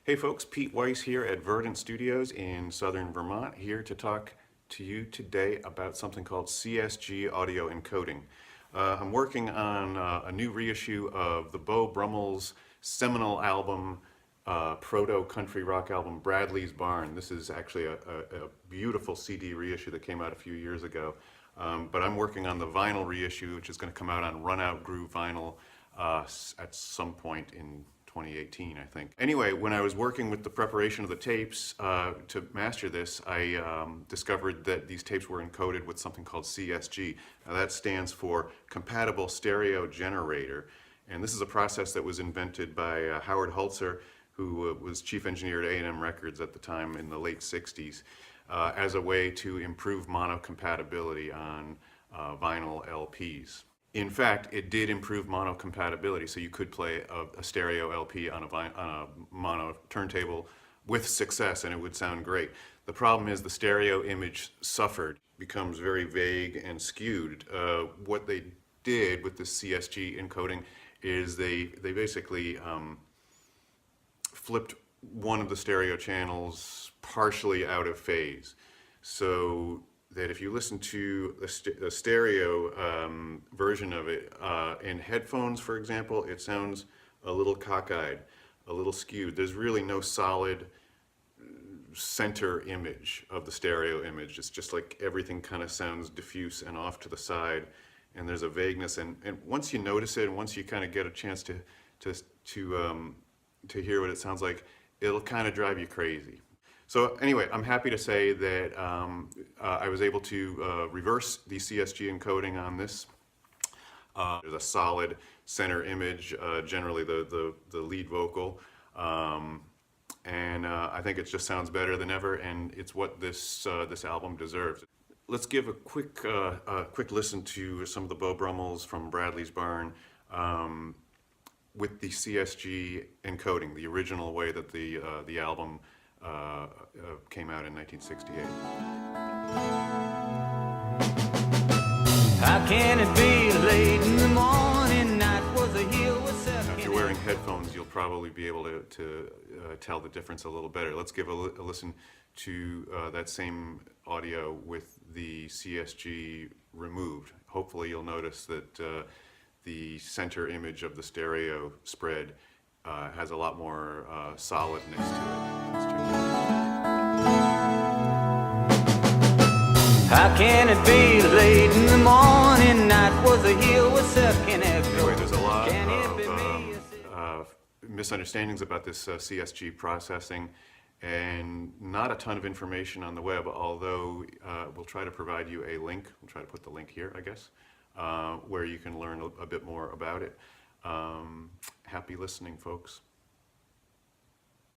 Hey folks, Pete Weiss here at Verdant Studios in southern Vermont, here to talk to you today about something called CSG Audio Encoding. I'm working on a new reissue of the Beau Brummels seminal album, proto-country rock album, Bradley's Barn. This is actually a beautiful CD reissue that came out a few years ago. But I'm working on the vinyl reissue, which is going to come out on Run Out Groove vinyl at some point in 2018, I think. Anyway, when I was working with the preparation of the tapes to master this, I discovered that these tapes were encoded with something called CSG. Now that stands for Compatible Stereo Generator, and this is a process that was invented by Howard Hultzer, who was chief engineer at A&M Records at the time in the late 60s, as a way to improve mono compatibility on vinyl LPs. In fact, it did improve mono compatibility, so you could play a stereo LP on a mono turntable with success and it would sound great. The problem is the stereo image suffered, becomes very vague and skewed. What they did with the CSG encoding is they basically flipped one of the stereo channels partially out of phase, so that if you listen to a stereo version of it in headphones, for example, it sounds a little cockeyed, a little skewed. There's really no solid center image of the stereo image. It's just like everything kind of sounds diffuse and off to the side, and there's a vagueness. And once you notice it, and once you kind of get a chance to hear what it sounds like, it'll kind of drive you crazy. So anyway, I'm happy to say that I was able to reverse the CSG encoding on this. There's a solid center image, generally the lead vocal, and I think it just sounds better than ever, and it's what this album deserves. Let's give a quick listen to some of the Beau Brummels from Bradley's Barn with the CSG encoding, the original way that the album came out in 1968. How can it be late in the morning, night was a hill with seven. Now, if you're wearing headphones, you'll probably be able to tell the difference a little better. Let's give a listen to that same audio with the CSG removed. Hopefully you'll notice that the center image of the stereo spread has a lot more solidness to it. Let's check it out. How can it be late in the morning, night was a hill with sucking echo. Anyway, there's a lot of misunderstandings about this CSG processing, and not a ton of information on the web, although we'll try to provide you a link. We'll try to put the link here, I guess, where you can learn a bit more about it. Happy listening, folks.